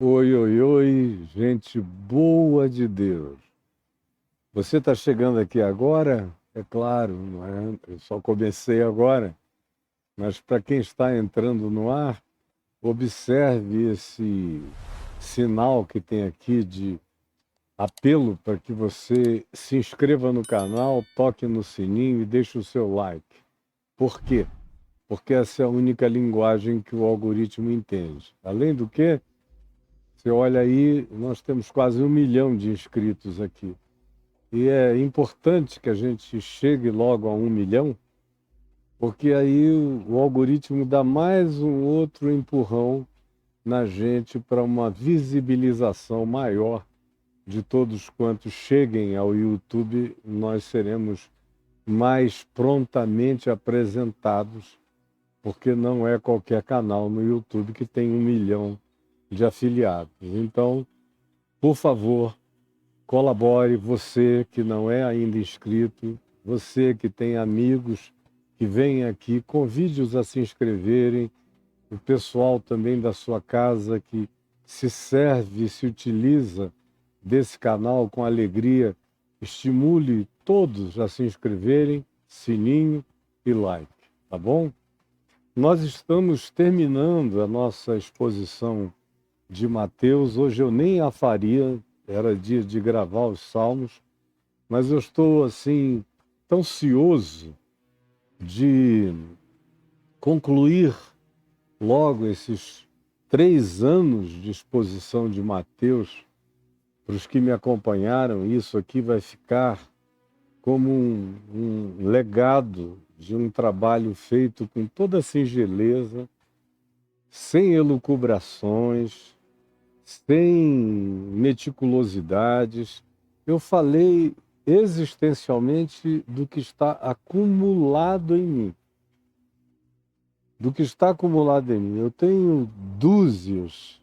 Oi, oi, oi, gente boa de Deus. Você está chegando aqui agora? É claro, não é? Eu só comecei agora, mas para quem está entrando no ar, observe esse sinal que tem aqui de apelo para que você se inscreva no canal, toque no sininho e deixe o seu like. Por quê? Porque essa é a única linguagem que o algoritmo entende. Além do que, você olha aí, nós temos quase 1 milhão de inscritos aqui. E é importante que a gente chegue logo a 1 milhão, porque aí o algoritmo dá mais um outro empurrão na gente para uma visibilização maior de todos quantos cheguem ao YouTube. Nós seremos mais prontamente apresentados, porque não é qualquer canal no YouTube que tem 1 milhão de afiliados. Então, por favor, colabore, você que não é ainda inscrito, você que tem amigos que vêm aqui, convide-os a se inscreverem, o pessoal também da sua casa que se serve, se utiliza desse canal com alegria, estimule todos a se inscreverem, sininho e like, tá bom? Nós estamos terminando a nossa exposição de Mateus. Hoje eu nem a faria, era dia de gravar os salmos, mas eu estou assim tão ansioso de concluir logo esses 3 anos de exposição de Mateus. Para os que me acompanharam, isso aqui vai ficar como um legado de um trabalho feito com toda singeleza, sem elucubrações, sem meticulosidades. Eu falei existencialmente do que está acumulado em mim. Do que está acumulado em mim. Eu tenho dúzias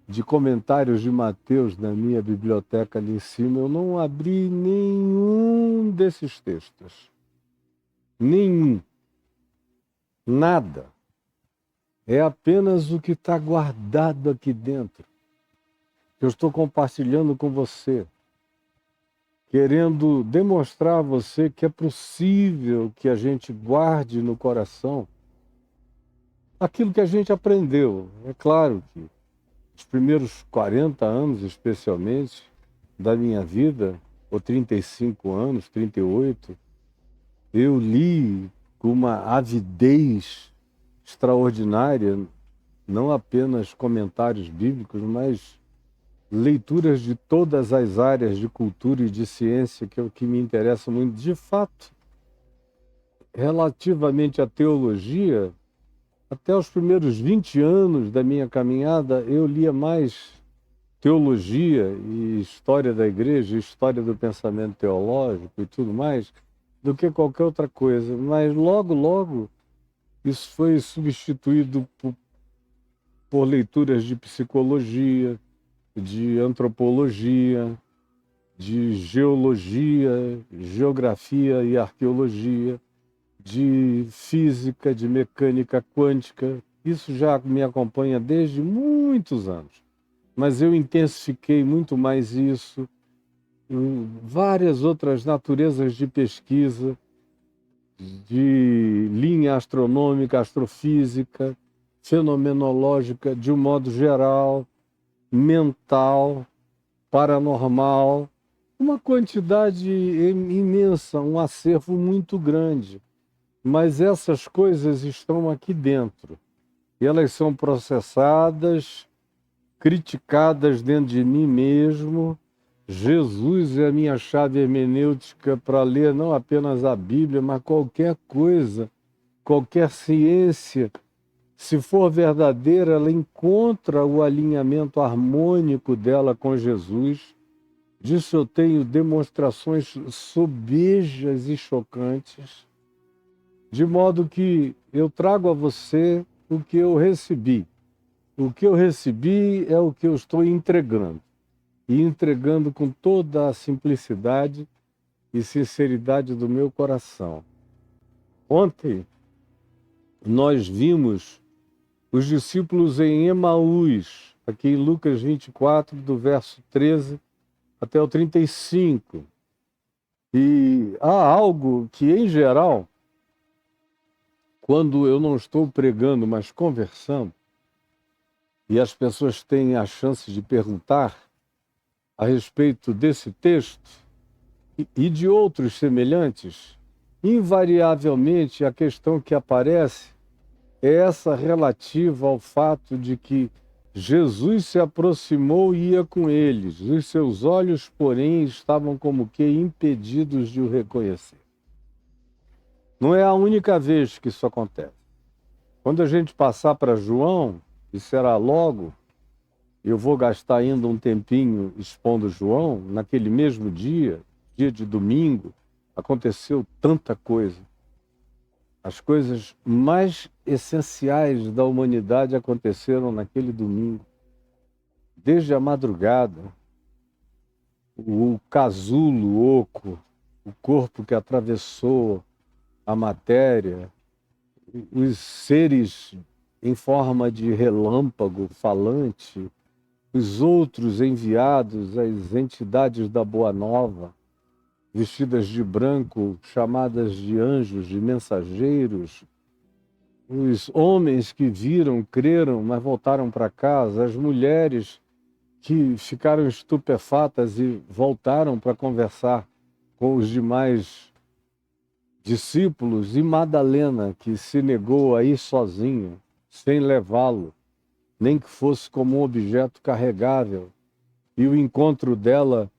de comentários de Mateus na minha biblioteca ali em cima. Eu não abri nenhum desses textos. Nenhum. Nada. É apenas o que está guardado aqui dentro, que eu estou compartilhando com você, querendo demonstrar a você que é possível que a gente guarde no coração aquilo que a gente aprendeu. É claro que os primeiros 40 anos, especialmente, da minha vida, ou 35 anos, 38, eu li com uma avidez extraordinária, não apenas comentários bíblicos, mas leituras de todas as áreas de cultura e de ciência, que é o que me interessa muito. De fato, relativamente à teologia, até os primeiros 20 anos da minha caminhada, eu lia mais teologia e história da igreja, história do pensamento teológico e tudo mais, do que qualquer outra coisa. Mas logo, logo, isso foi substituído por leituras de psicologia, de antropologia, de geologia, geografia e arqueologia, de física, de mecânica quântica. Isso já me acompanha desde muitos anos. Mas eu intensifiquei muito mais isso em várias outras naturezas de pesquisa, de linha astronômica, astrofísica, fenomenológica, de um modo geral, mental, paranormal, uma quantidade imensa, um acervo muito grande. Mas essas coisas estão aqui dentro. E elas são processadas, criticadas dentro de mim mesmo. Jesus é a minha chave hermenêutica para ler não apenas a Bíblia, mas qualquer coisa, qualquer ciência. Se for verdadeira, ela encontra o alinhamento harmônico dela com Jesus. Disso eu tenho demonstrações sobejas e chocantes, de modo que eu trago a você o que eu recebi. O que eu recebi é o que eu estou entregando. E entregando com toda a simplicidade e sinceridade do meu coração. Ontem, nós vimos os discípulos em Emaús, aqui em Lucas 24, do verso 13 até o 35. E há algo que, em geral, quando eu não estou pregando, mas conversando, e as pessoas têm a chance de perguntar a respeito desse texto e de outros semelhantes, invariavelmente a questão que aparece é essa relativa ao fato de que Jesus se aproximou e ia com eles. Os seus olhos, porém, estavam como que impedidos de o reconhecer. Não é a única vez que isso acontece. Quando a gente passar para João, e será logo, eu vou gastar ainda um tempinho expondo João, naquele mesmo dia, dia de domingo, aconteceu tanta coisa. As coisas mais essenciais da humanidade aconteceram naquele domingo. Desde a madrugada, o casulo oco, o corpo que atravessou a matéria, os seres em forma de relâmpago falante, os outros enviados às entidades da Boa Nova, vestidas de branco, chamadas de anjos, de mensageiros, os homens que viram, creram, mas voltaram para casa, as mulheres que ficaram estupefatas e voltaram para conversar com os demais discípulos, e Madalena, que se negou a ir sozinha, sem levá-lo, nem que fosse como um objeto carregável, e o encontro dela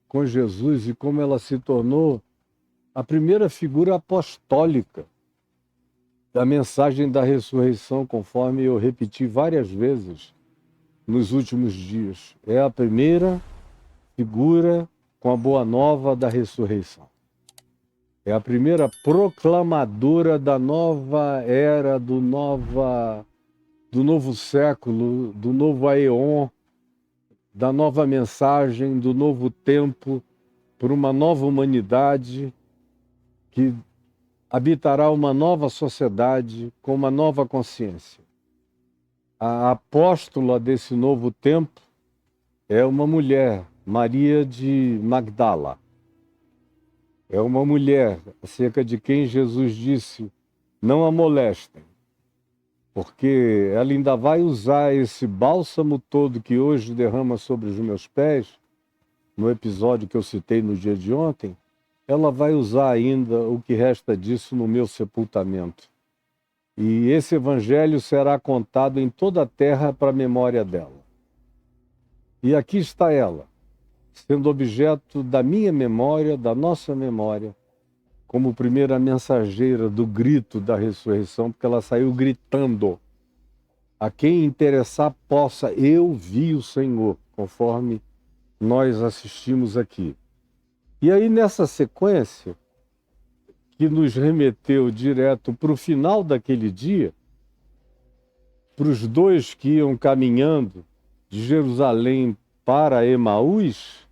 com Jesus e como ela se tornou a primeira figura apostólica da mensagem da ressurreição, conforme eu repeti várias vezes nos últimos dias. É a primeira figura com a boa nova da ressurreição. É a primeira proclamadora da nova era, do novo século, do novo aeon, da nova mensagem, do novo tempo, por uma nova humanidade que habitará uma nova sociedade com uma nova consciência. A apóstola desse novo tempo é uma mulher, Maria de Magdala. É uma mulher acerca de quem Jesus disse: não a molestem, porque ela ainda vai usar esse bálsamo todo que hoje derrama sobre os meus pés, no episódio que eu citei no dia de ontem, ela vai usar ainda o que resta disso no meu sepultamento. E esse evangelho será contado em toda a terra para a memória dela. E aqui está ela, sendo objeto da minha memória, da nossa memória, como primeira mensageira do grito da ressurreição, porque ela saiu gritando: a quem interessar possa, eu vi o Senhor, conforme nós assistimos aqui. E aí, nessa sequência, que nos remeteu direto para o final daquele dia, para os dois que iam caminhando de Jerusalém para Emaús,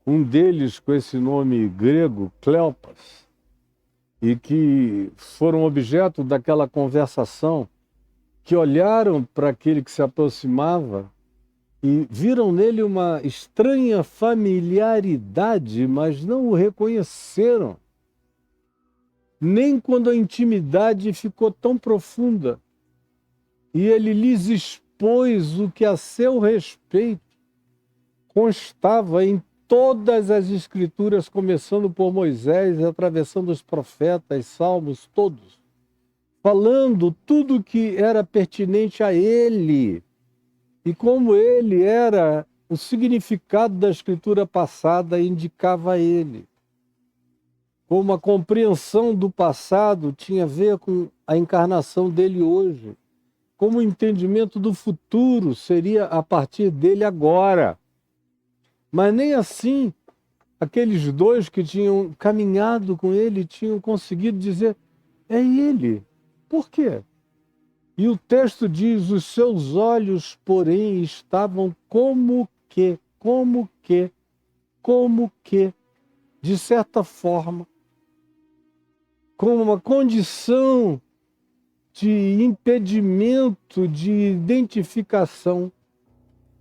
um deles com esse nome grego, Cleopas, e que foram objeto daquela conversação, que olharam para aquele que se aproximava e viram nele uma estranha familiaridade, mas não o reconheceram. Nem quando a intimidade ficou tão profunda e ele lhes expôs o que a seu respeito constava em todas as escrituras, começando por Moisés, atravessando os profetas, salmos, todos, falando tudo que era pertinente a ele e como ele era, o significado da escritura passada indicava a ele. Como a compreensão do passado tinha a ver com a encarnação dele hoje. Como o entendimento do futuro seria a partir dele agora. Mas nem assim aqueles dois que tinham caminhado com ele tinham conseguido dizer: é ele. Por quê? E o texto diz: os seus olhos, porém, estavam como que, de certa forma, com uma condição de impedimento de identificação,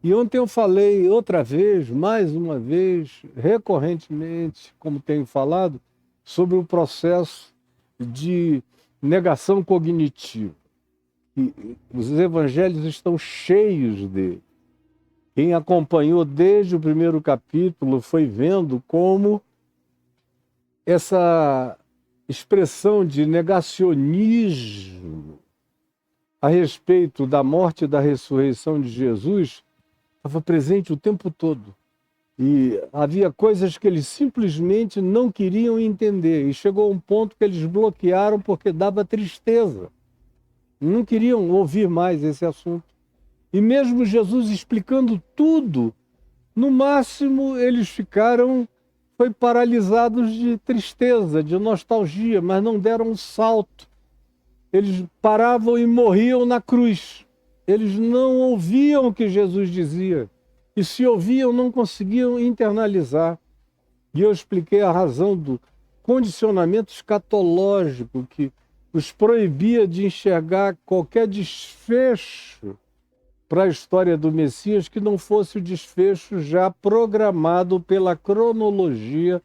E ontem eu falei outra vez, mais uma vez, recorrentemente, como tenho falado, sobre o processo de negação cognitiva. E os evangelhos estão cheios dele. Quem acompanhou desde o primeiro capítulo foi vendo como essa expressão de negacionismo a respeito da morte e da ressurreição de Jesus estava presente o tempo todo. E havia coisas que eles simplesmente não queriam entender. E chegou um ponto que eles bloquearam porque dava tristeza. Não queriam ouvir mais esse assunto. E mesmo Jesus explicando tudo, no máximo eles ficaram paralisados de tristeza, de nostalgia, mas não deram um salto. Eles paravam e morriam na cruz. Eles não ouviam o que Jesus dizia. E se ouviam, não conseguiam internalizar. E eu expliquei a razão do condicionamento escatológico que os proibia de enxergar qualquer desfecho para a história do Messias que não fosse o desfecho já programado pela cronologia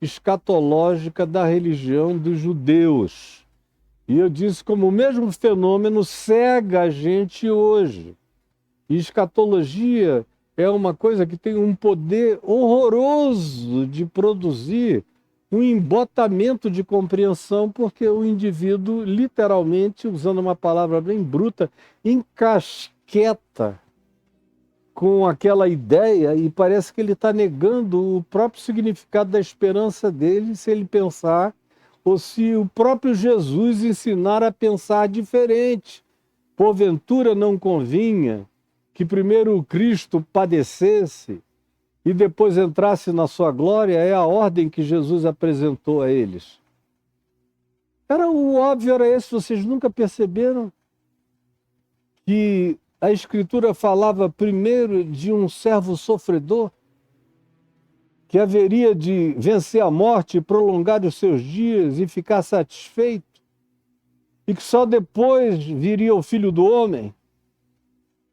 escatológica da religião dos judeus. E eu disse como o mesmo fenômeno cega a gente hoje. E escatologia é uma coisa que tem um poder horroroso de produzir um embotamento de compreensão, porque o indivíduo, literalmente, usando uma palavra bem bruta, encasqueta com aquela ideia e parece que ele está negando o próprio significado da esperança dele se ele pensar, ou se o próprio Jesus ensinar a pensar diferente. Porventura não convinha que primeiro o Cristo padecesse e depois entrasse na sua glória? É a ordem que Jesus apresentou a eles. O óbvio era esse, vocês nunca perceberam que a Escritura falava primeiro de um servo sofredor que haveria de vencer a morte, prolongar os seus dias e ficar satisfeito, e que só depois viria o Filho do Homem?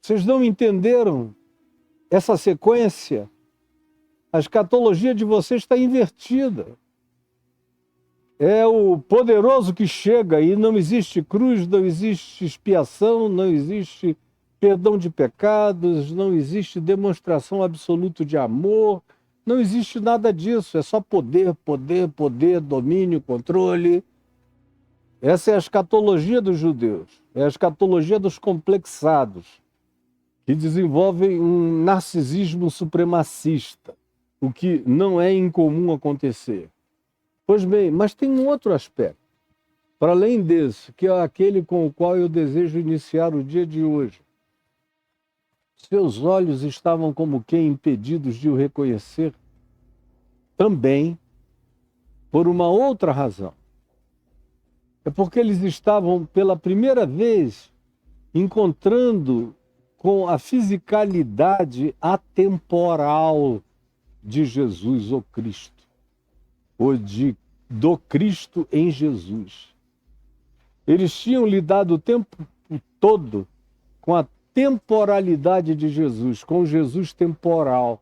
Vocês não entenderam essa sequência? A escatologia de vocês está invertida. É o poderoso que chega e não existe cruz, não existe expiação, não existe perdão de pecados, não existe demonstração absoluta de amor, não existe nada disso, é só poder, poder, poder, domínio, controle. Essa é a escatologia dos judeus, é a escatologia dos complexados, que desenvolvem um narcisismo supremacista, o que não é incomum acontecer. Pois bem, mas tem um outro aspecto, para além desse, que é aquele com o qual eu desejo iniciar o dia de hoje. Seus olhos estavam como que impedidos de o reconhecer, também por uma outra razão. É porque eles estavam, pela primeira vez, encontrando com a fisicalidade atemporal de Jesus, o Cristo, ou do Cristo em Jesus. Eles tinham lidado o tempo todo com a temporalidade de Jesus, com Jesus temporal,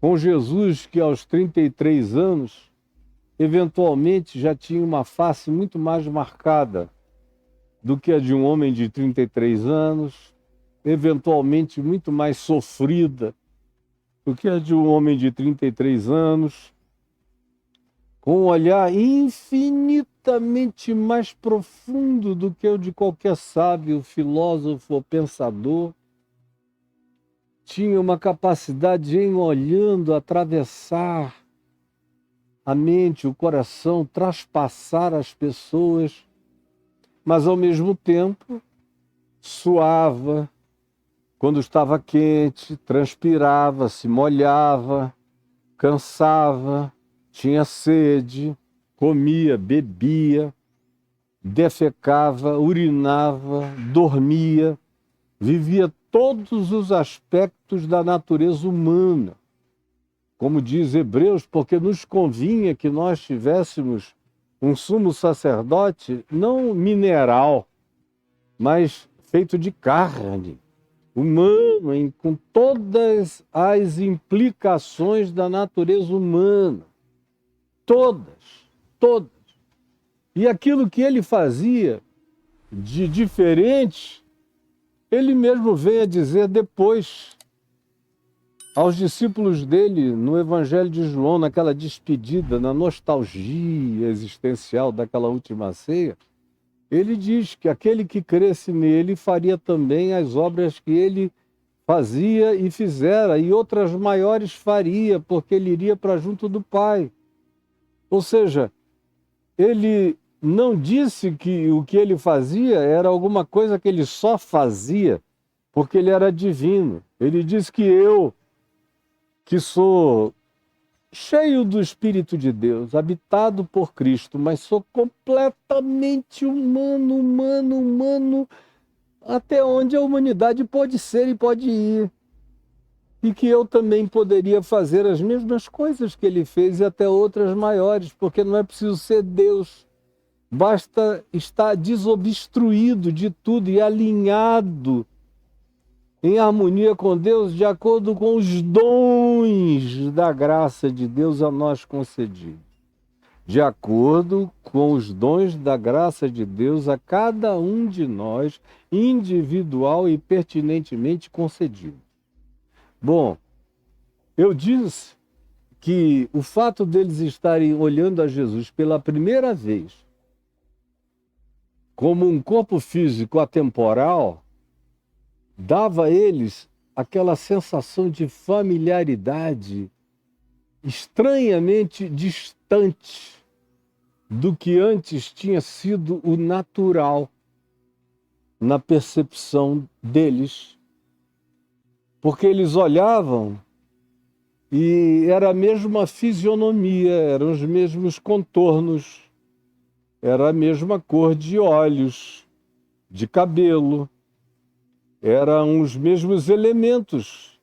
com Jesus que aos 33 anos, eventualmente já tinha uma face muito mais marcada do que a de um homem de 33 anos, eventualmente muito mais sofrida do que a de um homem de 33 anos, com um olhar infinitamente mais profundo do que o de qualquer sábio, filósofo ou pensador. Tinha uma capacidade de, em olhando, atravessar a mente, o coração, traspassar as pessoas, mas ao mesmo tempo suava quando estava quente, transpirava, se molhava, cansava, tinha sede, comia, bebia, defecava, urinava, dormia, vivia todos os aspectos da natureza humana. Como diz Hebreus, porque nos convinha que nós tivéssemos um sumo sacerdote não mineral, mas feito de carne, humano, com todas as implicações da natureza humana. Todas. E aquilo que ele fazia de diferente, ele mesmo veio a dizer depois aos discípulos dele no Evangelho de João, naquela despedida, na nostalgia existencial daquela última ceia. Ele diz que aquele que cresce nele faria também as obras que ele fazia e fizera, e outras maiores faria, porque ele iria para junto do Pai. Ou seja, ele não disse que o que ele fazia era alguma coisa que ele só fazia porque ele era divino. Ele disse que eu, que sou cheio do Espírito de Deus, habitado por Cristo, mas sou completamente humano, até onde a humanidade pode ser e pode ir. E que eu também poderia fazer as mesmas coisas que ele fez e até outras maiores, porque não é preciso ser Deus. Basta estar desobstruído de tudo e alinhado em harmonia com Deus, de acordo com os dons da graça de Deus a nós concedidos. De acordo com os dons da graça de Deus a cada um de nós, individual e pertinentemente concedido. Bom, eu disse que o fato deles estarem olhando a Jesus pela primeira vez como um corpo físico atemporal, dava a eles aquela sensação de familiaridade estranhamente distante do que antes tinha sido o natural na percepção deles. Porque eles olhavam e era a mesma fisionomia, eram os mesmos contornos, era a mesma cor de olhos, de cabelo, eram os mesmos elementos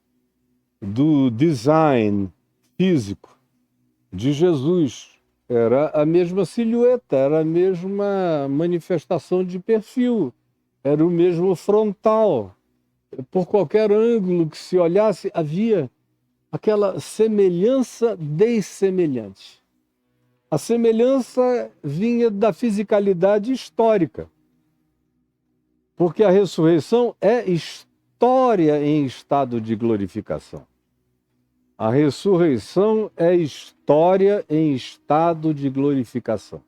do design físico de Jesus. Era a mesma silhueta, era a mesma manifestação de perfil, era o mesmo frontal. Por qualquer ângulo que se olhasse, havia aquela semelhança dessemelhante. A semelhança vinha da fisicalidade histórica, porque a ressurreição é história em estado de glorificação. A ressurreição é história em estado de glorificação.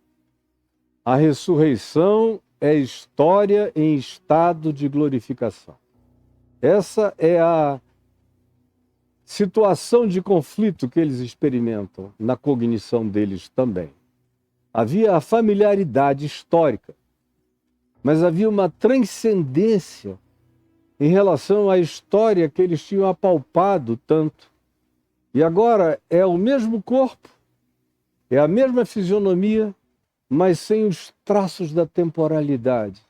A ressurreição é história em estado de glorificação. Essa é a situação de conflito que eles experimentam na cognição deles também. Havia a familiaridade histórica, mas havia uma transcendência em relação à história que eles tinham apalpado tanto. E agora é o mesmo corpo, é a mesma fisionomia, mas sem os traços da temporalidade,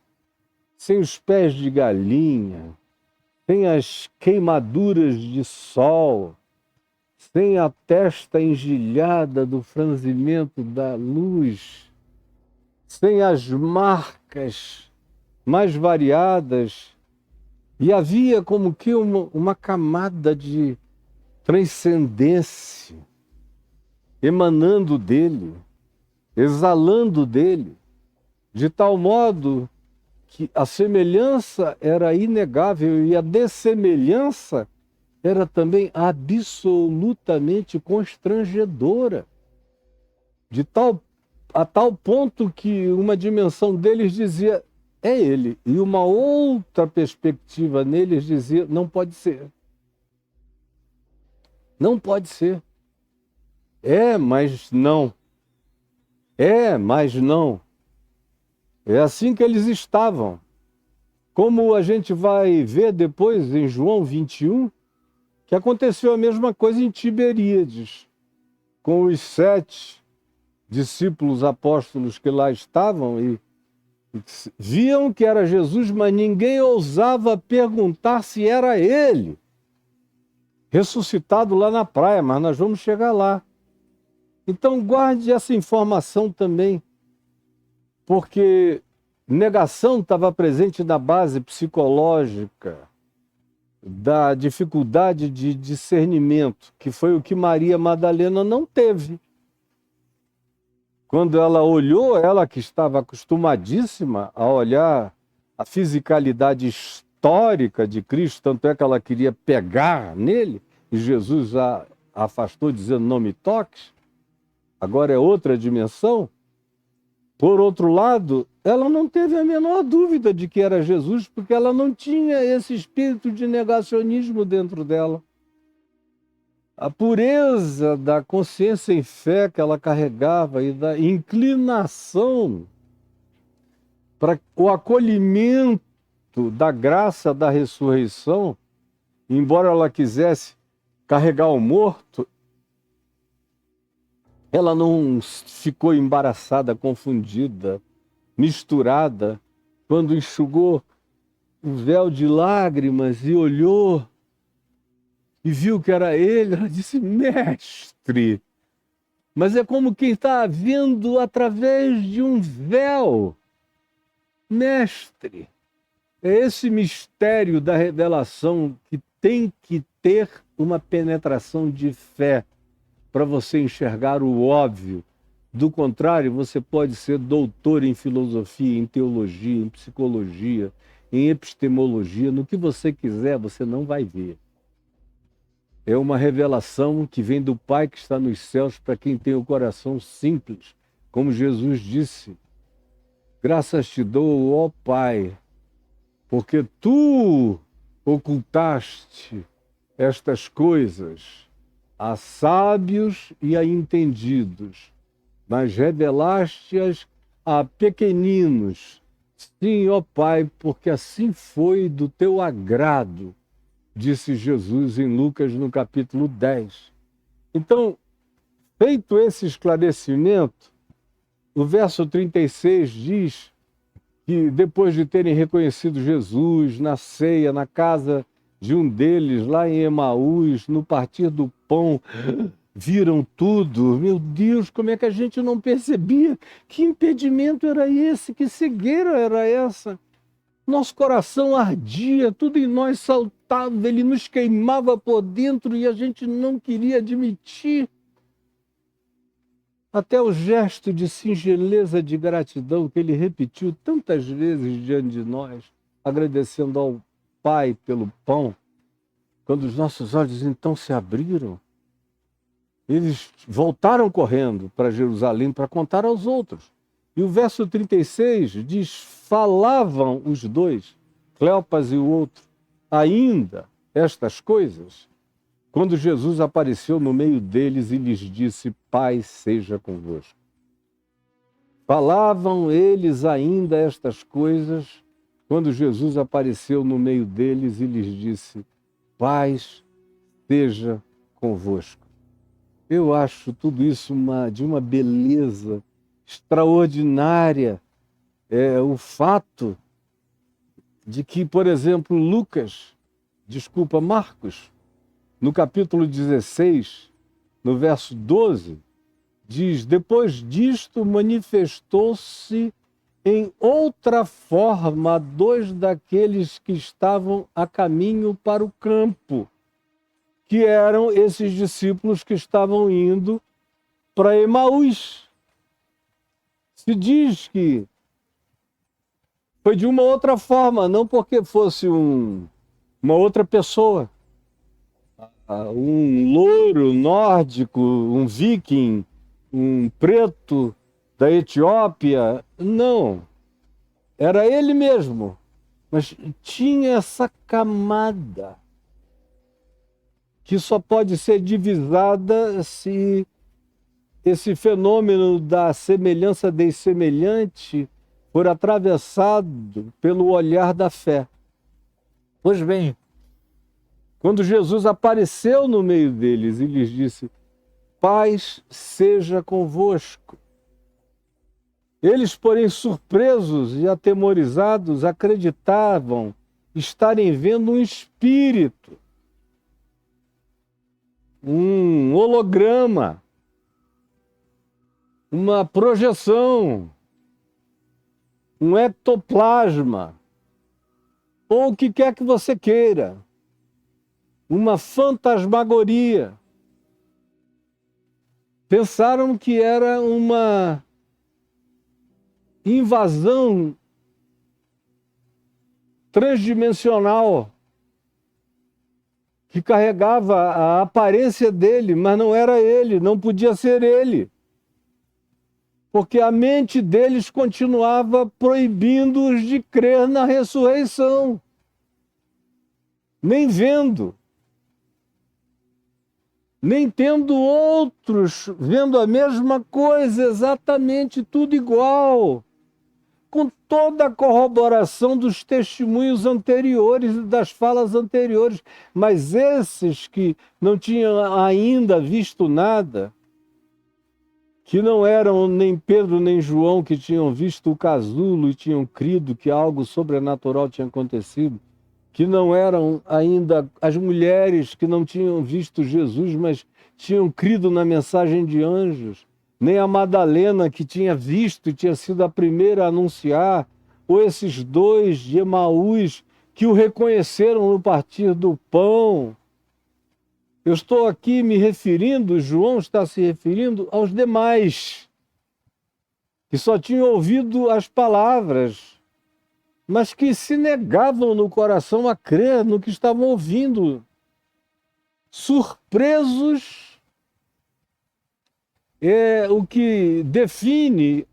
sem os pés de galinha, sem as queimaduras de sol, sem a testa engelhada do franzimento da luz, sem as marcas mais variadas. E havia como que uma camada de transcendência emanando dele, exalando dele, de tal modo que a semelhança era inegável e a dessemelhança era também absolutamente constrangedora, a tal ponto que uma dimensão deles dizia, é ele, e uma outra perspectiva neles dizia, não pode ser. Não pode ser. É, mas não. É, mas não. É assim que eles estavam. Como a gente vai ver depois em João 21, que aconteceu a mesma coisa em Tiberíades, com os 7 discípulos apóstolos que lá estavam e viam que era Jesus, mas ninguém ousava perguntar se era ele, ressuscitado lá na praia, mas nós vamos chegar lá. Então guarde essa informação também, porque negação estava presente na base psicológica da dificuldade de discernimento, que foi o que Maria Madalena não teve. Quando ela olhou, ela que estava acostumadíssima a olhar a fisicalidade histórica de Cristo, tanto é que ela queria pegar nele, e Jesus a afastou dizendo, não me toques, agora é outra dimensão. Por outro lado, ela não teve a menor dúvida de que era Jesus, porque ela não tinha esse espírito de negacionismo dentro dela. A pureza da consciência em fé que ela carregava e da inclinação para o acolhimento da graça da ressurreição, embora ela quisesse carregar o morto, ela não ficou embaraçada, confundida, misturada, quando enxugou o véu de lágrimas e olhou e viu que era ele, ela disse, mestre. Mas é como quem está vendo através de um véu. Mestre. É esse mistério da revelação que tem que ter uma penetração de fé para você enxergar o óbvio. Do contrário, você pode ser doutor em filosofia, em teologia, em psicologia, em epistemologia, no que você quiser, você não vai ver. É uma revelação que vem do Pai que está nos céus para quem tem o coração simples. Como Jesus disse, graças te dou, ó Pai, porque tu ocultaste estas coisas a sábios e a entendidos, mas revelaste-as a pequeninos. Sim, ó Pai, porque assim foi do teu agrado, disse Jesus em Lucas no capítulo 10. Então, feito esse esclarecimento, o verso 36 diz que depois de terem reconhecido Jesus na ceia, na casa de um deles, lá em Emaús, no partir do pão, viram tudo. Meu Deus, como é que a gente não percebia? Que impedimento era esse? Que cegueira era essa? Nosso coração ardia, tudo em nós saltava, ele nos queimava por dentro e a gente não queria admitir. Até o gesto de singeleza de gratidão que ele repetiu tantas vezes diante de nós, agradecendo ao Pai pelo pão, quando os nossos olhos então se abriram, eles voltaram correndo para Jerusalém para contar aos outros. E o verso 36 diz, falavam os dois, Cleopas e o outro, ainda estas coisas, quando Jesus apareceu no meio deles e lhes disse, paz seja convosco. Falavam eles ainda estas coisas, quando Jesus apareceu no meio deles e lhes disse, paz seja convosco. Eu acho tudo isso de uma beleza extraordinária. O fato de que, por exemplo, Marcos, no capítulo 16, no verso 12, diz, depois disto manifestou-se em outra forma dois daqueles que estavam a caminho para o campo, que eram esses discípulos que estavam indo para Emaús. Se diz que foi de uma outra forma, não porque fosse uma outra pessoa. Um louro nórdico, um viking, um preto da Etiópia. Não. Era ele mesmo. Mas tinha essa camada que só pode ser divisada se esse fenômeno da semelhança dessemelhante for atravessado pelo olhar da fé. Pois bem, quando Jesus apareceu no meio deles e lhes disse, paz seja convosco. Eles, porém, surpresos e atemorizados, acreditavam estarem vendo um espírito, um holograma, uma projeção, um ectoplasma, ou o que quer que você queira. uma fantasmagoria. Pensaram que era uma invasão transdimensional que carregava a aparência dele, mas não era ele, não podia ser ele. Porque a mente deles continuava proibindo-os de crer na ressurreição, nem vendo, nem tendo outros vendo a mesma coisa, exatamente tudo igual, com toda a corroboração dos testemunhos anteriores e das falas anteriores. Mas esses que não tinham ainda visto nada, que não eram nem Pedro nem João, que tinham visto o casulo e tinham crido que algo sobrenatural tinha acontecido, que não eram ainda as mulheres que não tinham visto Jesus, mas tinham crido na mensagem de anjos, nem a Madalena, que tinha visto e tinha sido a primeira a anunciar, ou esses dois de Emaús, que o reconheceram no partir do pão. Eu estou aqui me referindo, João está se referindo aos demais, que só tinham ouvido as palavras, mas que se negavam no coração a crer no que estavam ouvindo. Surpresos é o que define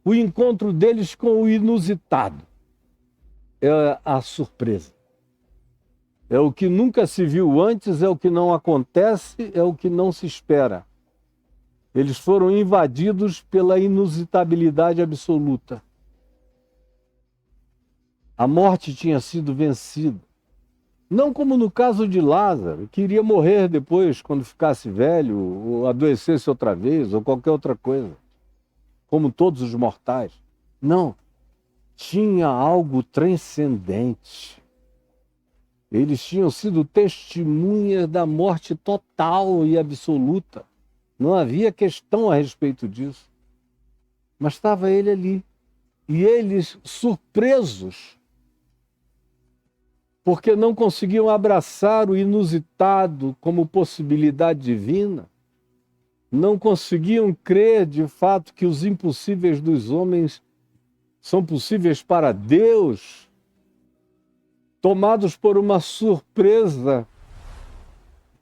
o encontro deles com o inusitado. É a surpresa. É o que nunca se viu antes, é o que não acontece, é o que não se espera. Eles foram invadidos pela inusitabilidade absoluta. A morte tinha sido vencida. Não como no caso de Lázaro, que iria morrer depois, quando ficasse velho, ou adoecesse outra vez, ou qualquer outra coisa, como todos os mortais. Não. Tinha algo transcendente. Eles tinham sido testemunhas da morte total e absoluta. Não havia questão a respeito disso. Mas estava ele ali. E eles, surpresos, porque não conseguiam abraçar o inusitado como possibilidade divina, não conseguiam crer de fato que os impossíveis dos homens são possíveis para Deus, tomados por uma surpresa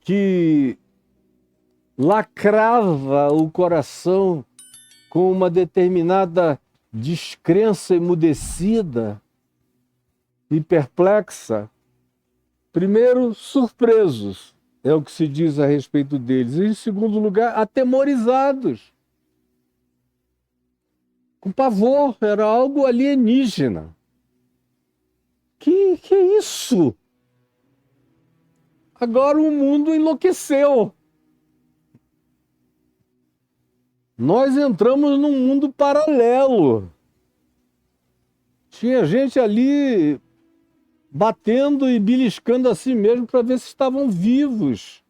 que lacrava o coração com uma determinada descrença emudecida e perplexa. Primeiro, surpresos, é o que se diz a respeito deles. E, em segundo lugar, atemorizados. Com pavor, era algo alienígena. Que é isso? Agora o mundo enlouqueceu. Nós entramos num mundo paralelo. Tinha gente ali batendo e beliscando a si mesmo para ver se estavam vivos.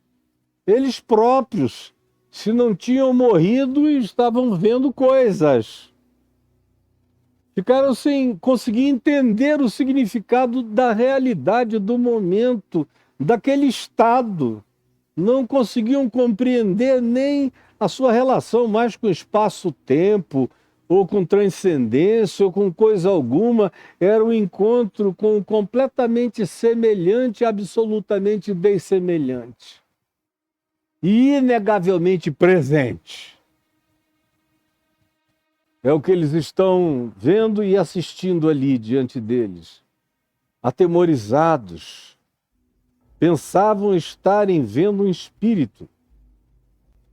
Eles próprios, se não tinham morrido, estavam vendo coisas. Ficaram sem conseguir entender o significado da realidade do momento, daquele estado. Não conseguiam compreender nem a sua relação mais com o espaço-tempo, ou com transcendência, ou com coisa alguma. Era um encontro com completamente semelhante, absolutamente dessemelhante. E inegavelmente presente. É o que eles estão vendo e assistindo ali diante deles. Atemorizados. Pensavam estarem vendo um espírito.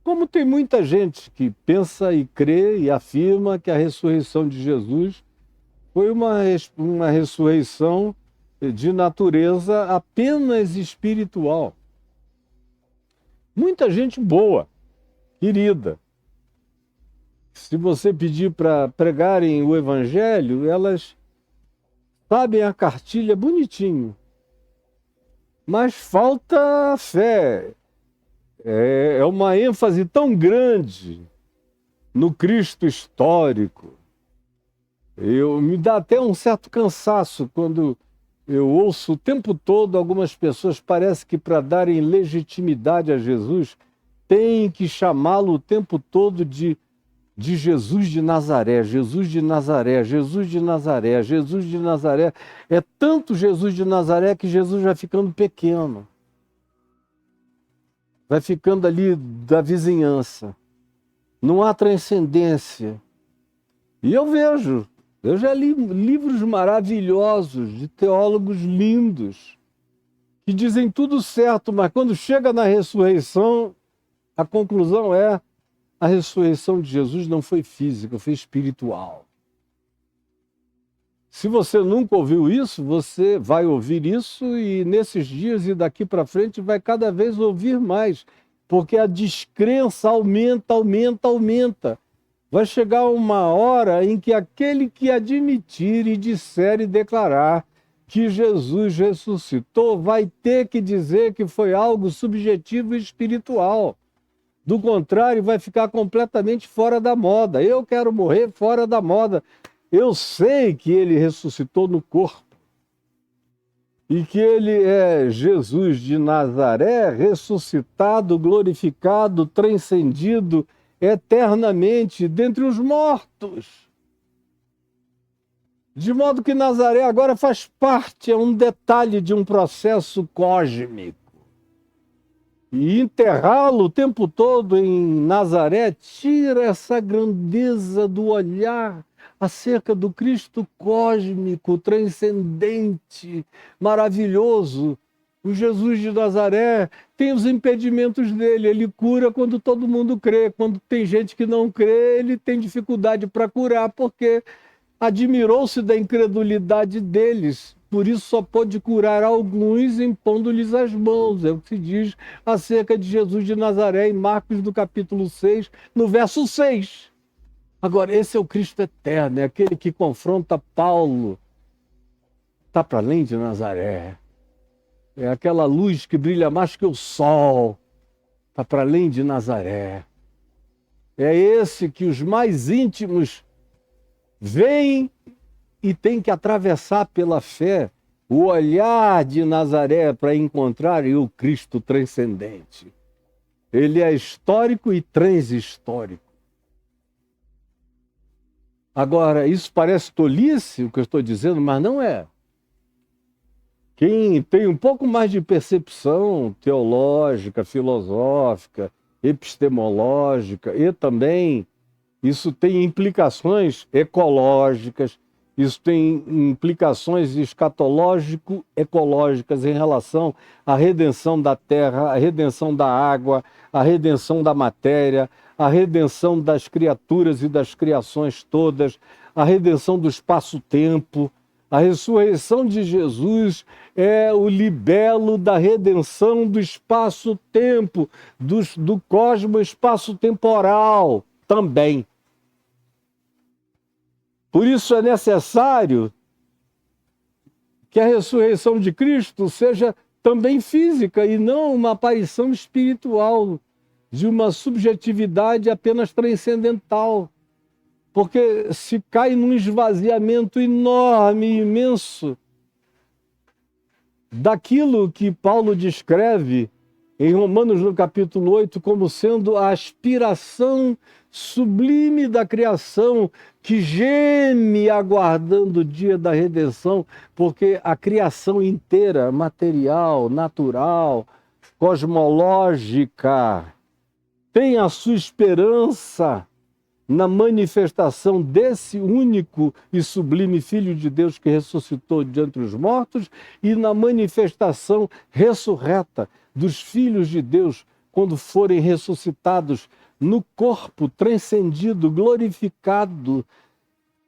Como tem muita gente que pensa e crê e afirma que a ressurreição de Jesus foi uma ressurreição de natureza apenas espiritual. Muita gente boa, querida. Se você pedir para pregarem o evangelho, elas sabem a cartilha bonitinho. Mas falta fé. É uma ênfase tão grande no Cristo histórico. Me dá até um certo cansaço quando Eu ouço o tempo todo algumas pessoas, parece que para darem legitimidade a Jesus, têm que chamá-lo o tempo todo de Jesus de Nazaré, Jesus de Nazaré, Jesus de Nazaré, Jesus de Nazaré. É tanto Jesus de Nazaré que Jesus vai ficando pequeno. Vai ficando ali da vizinhança. Não há transcendência. E eu já li livros maravilhosos de teólogos lindos, que dizem tudo certo, mas quando chega na ressurreição, a conclusão é: a ressurreição de Jesus não foi física, foi espiritual. Se você nunca ouviu isso, você vai ouvir isso e nesses dias e daqui para frente vai cada vez ouvir mais, porque a descrença aumenta, aumenta, aumenta. Vai chegar uma hora em que aquele que admitir e disser e declarar que Jesus ressuscitou vai ter que dizer que foi algo subjetivo e espiritual. Do contrário, vai ficar completamente fora da moda. Eu quero morrer fora da moda. Eu sei que ele ressuscitou no corpo e que ele é Jesus de Nazaré, ressuscitado, glorificado, transcendido eternamente dentre os mortos. De modo que Nazaré agora faz parte, é um detalhe de um processo cósmico. E enterrá-lo o tempo todo em Nazaré tira essa grandeza do olhar acerca do Cristo cósmico, transcendente, maravilhoso. O Jesus de Nazaré tem os impedimentos dele, ele cura quando todo mundo crê. Quando tem gente que não crê, ele tem dificuldade para curar, porque admirou-se da incredulidade deles. Por isso só pôde curar alguns impondo-lhes as mãos. É o que se diz acerca de Jesus de Nazaré em Marcos do capítulo 6, no verso 6. Agora, esse é o Cristo eterno, é aquele que confronta Paulo. Está para além de Nazaré. É aquela luz que brilha mais que o sol. Está para além de Nazaré. É esse que os mais íntimos veem e têm que atravessar pela fé o olhar de Nazaré para encontrar o Cristo transcendente. Ele é histórico e transhistórico. Agora, isso parece tolice, o que eu estou dizendo, mas não é. Quem tem um pouco mais de percepção teológica, filosófica, epistemológica e também isso tem implicações ecológicas, isso tem implicações escatológico-ecológicas em relação à redenção da terra, à redenção da água, à redenção da matéria, à redenção das criaturas e das criações todas, à redenção do espaço-tempo. A ressurreição de Jesus é o libelo da redenção do espaço-tempo, do cosmo espaço-temporal também. Por isso é necessário que a ressurreição de Cristo seja também física e não uma aparição espiritual de uma subjetividade apenas transcendental. Porque se cai num esvaziamento enorme, imenso, daquilo que Paulo descreve em Romanos, no capítulo 8, como sendo a aspiração sublime da criação que geme aguardando o dia da redenção, porque a criação inteira, material, natural, cosmológica, tem a sua esperança na manifestação desse único e sublime Filho de Deus que ressuscitou de entre os mortos e na manifestação ressurreta dos filhos de Deus quando forem ressuscitados no corpo transcendido, glorificado,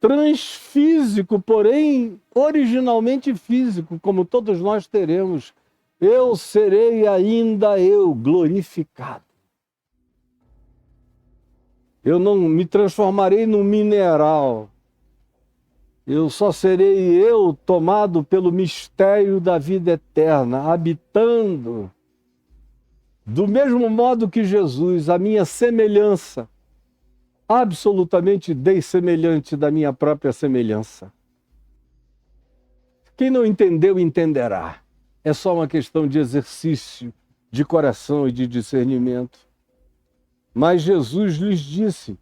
transfísico, porém originalmente físico, como todos nós teremos. Eu serei ainda eu glorificado. Eu não me transformarei num mineral. Eu só serei eu tomado pelo mistério da vida eterna, habitando do mesmo modo que Jesus, a minha semelhança, absolutamente dessemelhante da minha própria semelhança. Quem não entendeu, entenderá. É só uma questão de exercício, de coração e de discernimento. Mas Jesus lhes disse: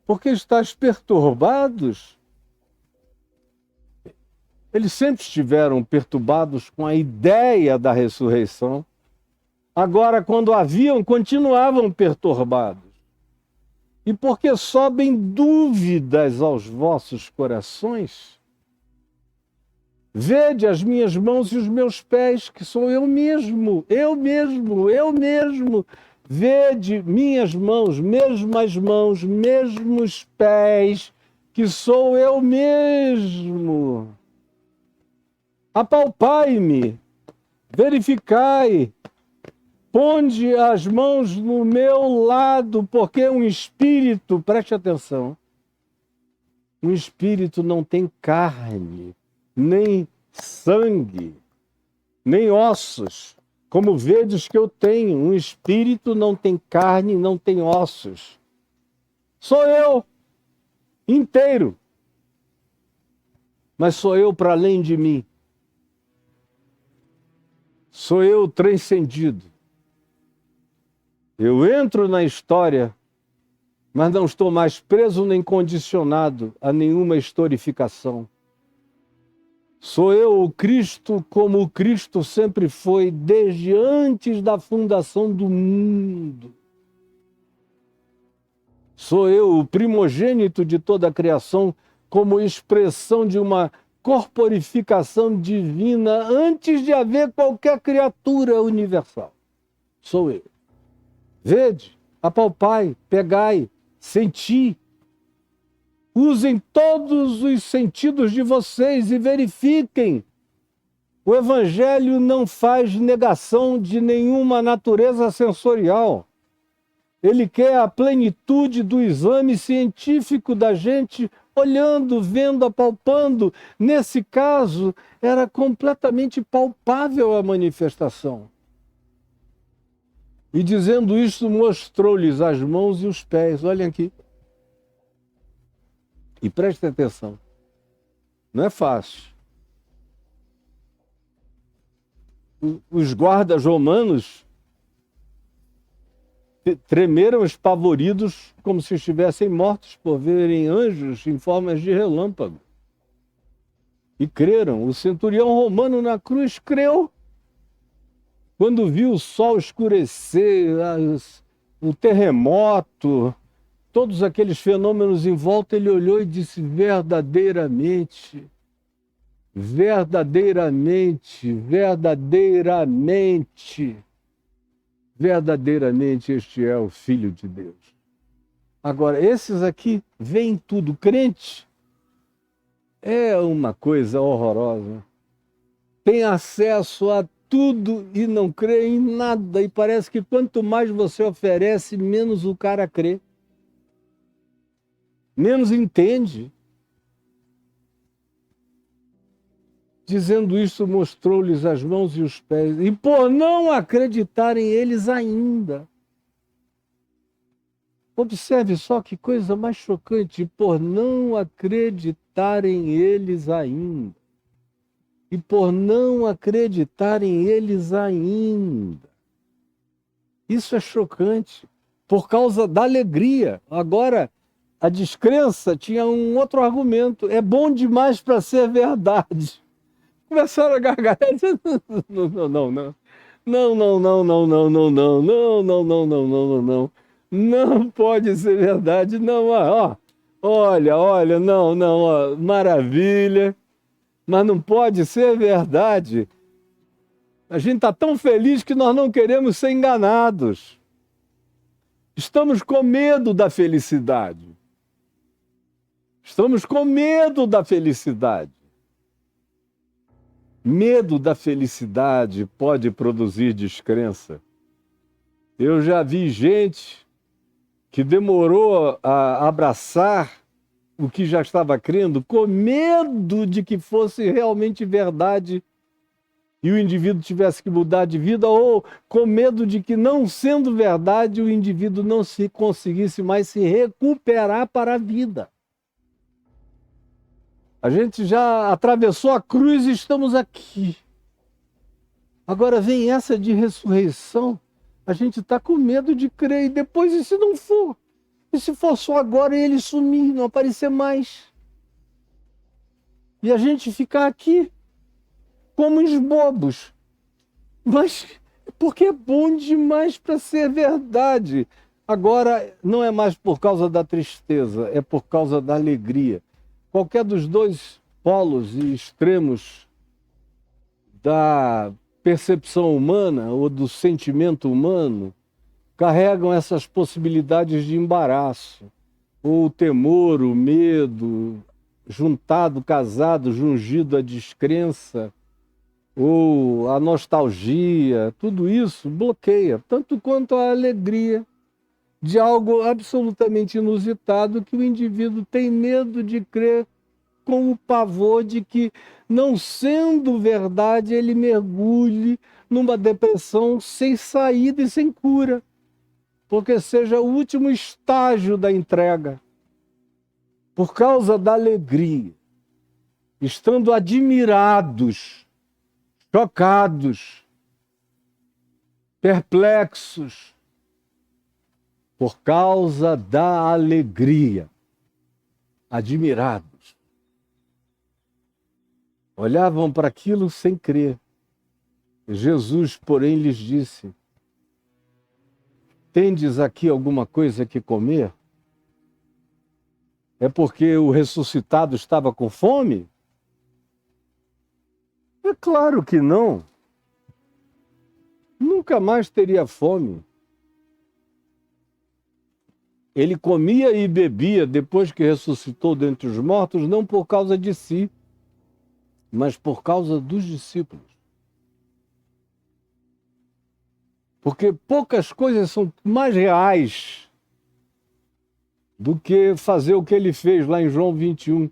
por que estáis perturbados? Eles sempre estiveram perturbados com a ideia da ressurreição. Agora, quando a viam, continuavam perturbados. E porque sobem dúvidas aos vossos corações? Vede as minhas mãos e os meus pés, que sou eu mesmo, eu mesmo, eu mesmo. Vede minhas mãos, mesmas mãos, mesmos pés, que sou eu mesmo. Apalpai-me, verificai, ponde as mãos no meu lado, porque um espírito, preste atenção, um espírito não tem carne, nem sangue, nem ossos, como vedes que eu tenho. Um espírito não tem carne, não tem ossos. Sou eu, inteiro. Mas sou eu para além de mim. Sou eu transcendido. Eu entro na história, mas não estou mais preso nem condicionado a nenhuma historificação. Sou eu o Cristo como o Cristo sempre foi desde antes da fundação do mundo. Sou eu o primogênito de toda a criação como expressão de uma corporificação divina antes de haver qualquer criatura universal. Sou eu. Vede, apalpai, pegai, senti. Usem todos os sentidos de vocês e verifiquem. O Evangelho não faz negação de nenhuma natureza sensorial. Ele quer a plenitude do exame científico da gente, olhando, vendo, apalpando. Nesse caso, era completamente palpável a manifestação. E dizendo isto, mostrou-lhes as mãos e os pés. Olhem aqui. E prestem atenção, não é fácil. Os guardas romanos tremeram espavoridos como se estivessem mortos por verem anjos em formas de relâmpago. E creram. O centurião romano na cruz creu. Quando viu o sol escurecer, o terremoto, todos aqueles fenômenos em volta, ele olhou e disse: verdadeiramente, verdadeiramente, verdadeiramente, verdadeiramente este é o Filho de Deus. Agora, esses aqui veem tudo. Crente é uma coisa horrorosa. Tem acesso a tudo e não crê em nada. E parece que quanto mais você oferece, menos o cara crê. Menos entende. Dizendo isso, mostrou-lhes as mãos e os pés, e por não acreditarem eles ainda. Observe só que coisa mais chocante, por não acreditarem eles ainda. E por não acreditarem eles ainda. Isso é chocante, por causa da alegria. Agora, a descrença tinha um outro argumento. É bom demais para ser verdade. Começaram a gargalhar. Não. Não pode ser verdade. Não, ó. Olha, não, maravilha. Mas não pode ser verdade. A gente está tão feliz que nós não queremos ser enganados. Estamos com medo da felicidade. Estamos com medo da felicidade. Medo da felicidade pode produzir descrença. Eu já vi gente que demorou a abraçar o que já estava crendo, com medo de que fosse realmente verdade e o indivíduo tivesse que mudar de vida, ou com medo de que, não sendo verdade, o indivíduo não se conseguisse mais se recuperar para a vida. A gente já atravessou a cruz e estamos aqui. Agora vem essa de ressurreição, a gente está com medo de crer. E depois, e se não for? E se for só agora e ele sumir, não aparecer mais? E a gente ficar aqui como uns bobos. Mas porque é bom demais para ser verdade. Agora, não é mais por causa da tristeza, é por causa da alegria. Qualquer dos dois polos e extremos da percepção humana ou do sentimento humano carregam essas possibilidades de embaraço, ou o temor, o medo, juntado, casado, jungido à descrença, ou a nostalgia, tudo isso bloqueia, tanto quanto a alegria de algo absolutamente inusitado que o indivíduo tem medo de crer, com o pavor de que, não sendo verdade, ele mergulhe numa depressão sem saída e sem cura, porque seja o último estágio da entrega. Por causa da alegria, estando admirados, chocados, perplexos, por causa da alegria, admirados. Olhavam para aquilo sem crer. Jesus, porém, lhes disse: tendes aqui alguma coisa que comer? É porque o ressuscitado estava com fome? É claro que não. Nunca mais teria fome. Ele comia e bebia depois que ressuscitou dentre os mortos, não por causa de si, mas por causa dos discípulos. Porque poucas coisas são mais reais do que fazer o que ele fez lá em João 21.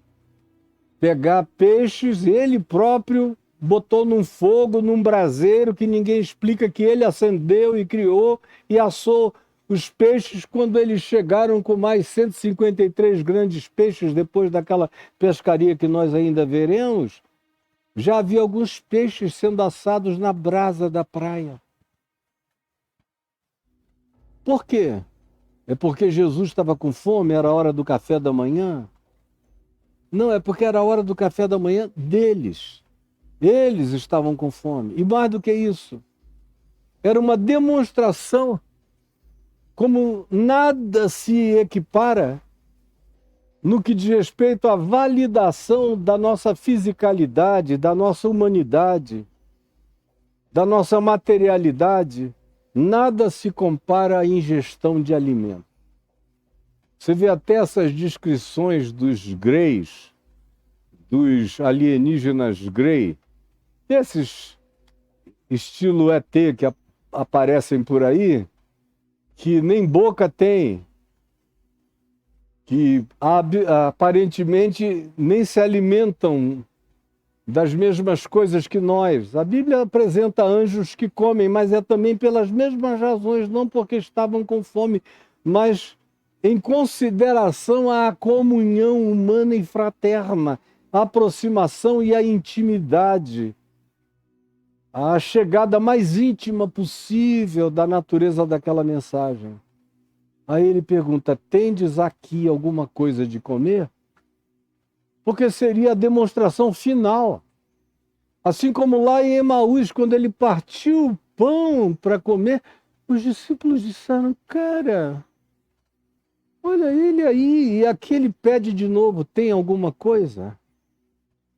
Pegar peixes, ele próprio botou num fogo, num braseiro, que ninguém explica, que ele acendeu e criou e assou os peixes. Quando eles chegaram com mais 153 grandes peixes, depois daquela pescaria que nós ainda veremos, já havia alguns peixes sendo assados na brasa da praia. Por quê? É porque Jesus estava com fome, era a hora do café da manhã? Não, é porque era a hora do café da manhã deles. Eles estavam com fome. E mais do que isso, era uma demonstração, como nada se equipara no que diz respeito à validação da nossa fisicalidade, da nossa humanidade, da nossa materialidade. Nada se compara à ingestão de alimento. Você vê até essas descrições dos greys, dos alienígenas grey, desses estilo ET que aparecem por aí, que nem boca tem, que aparentemente nem se alimentam das mesmas coisas que nós. A Bíblia apresenta anjos que comem, mas é também pelas mesmas razões, não porque estavam com fome, mas em consideração à comunhão humana e fraterna, a aproximação e a intimidade, a chegada mais íntima possível da natureza daquela mensagem. Aí ele pergunta: tendes aqui alguma coisa de comer? Porque seria a demonstração final. Assim como lá em Emaús, quando ele partiu o pão para comer, os discípulos disseram: cara, olha ele aí. E aqui ele pede de novo: tem alguma coisa?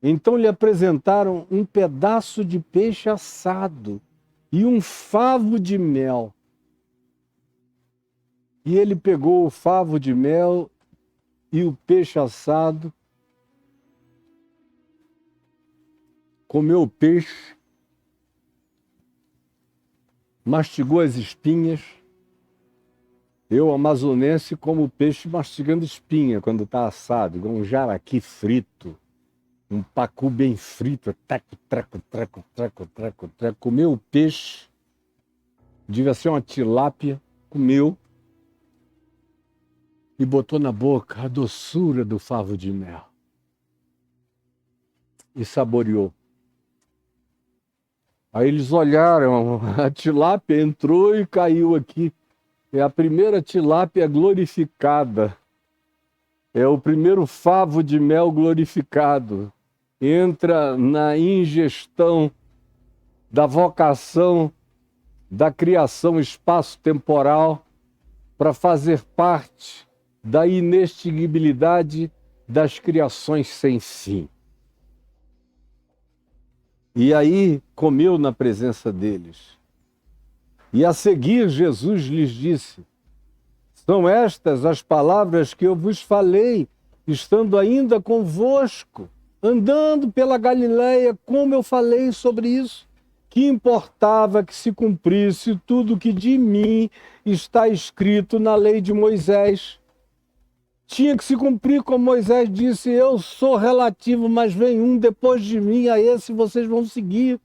Então lhe apresentaram um pedaço de peixe assado e um favo de mel. E ele pegou o favo de mel e o peixe assado, comeu o peixe, mastigou as espinhas. Eu, amazonense, como peixe mastigando espinha quando está assado, igual um jaraqui frito, um pacu bem frito, treco, treco, treco, treco, treco, treco. Comeu o peixe, devia ser uma tilápia, comeu e botou na boca a doçura do favo de mel. e saboreou. Aí eles olharam, a tilápia entrou e caiu aqui. É a primeira tilápia glorificada. É o primeiro favo de mel glorificado. Entra na ingestão da vocação da criação espaço-temporal para fazer parte da inextinguibilidade das criações sem fim. E aí comeu na presença deles. E a seguir Jesus lhes disse: são estas as palavras que eu vos falei, estando ainda convosco, andando pela Galileia, como eu falei sobre isso, que importava que se cumprisse tudo que de mim está escrito na lei de Moisés. Tinha que se cumprir, como Moisés disse: eu sou relativo, mas vem um depois de mim, a esse vocês vão seguir.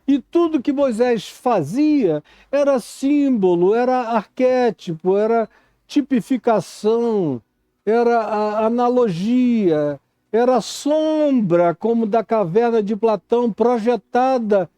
E tudo que Moisés fazia era símbolo, era arquétipo, era tipificação, era analogia, era sombra, como da caverna de Platão, projetada,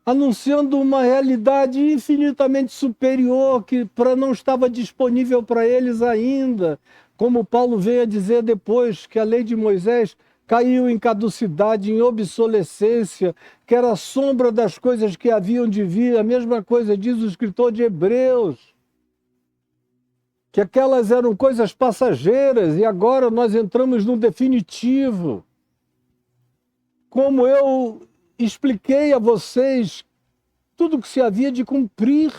anunciando uma realidade infinitamente superior que não estava disponível para eles ainda. Como Paulo vem a dizer depois, que a lei de Moisés caiu em caducidade, em obsolescência, que era a sombra das coisas que haviam de vir. A mesma coisa diz o escritor de Hebreus, que aquelas eram coisas passageiras e agora nós entramos no definitivo. Como eu expliquei a vocês, tudo que se havia de cumprir,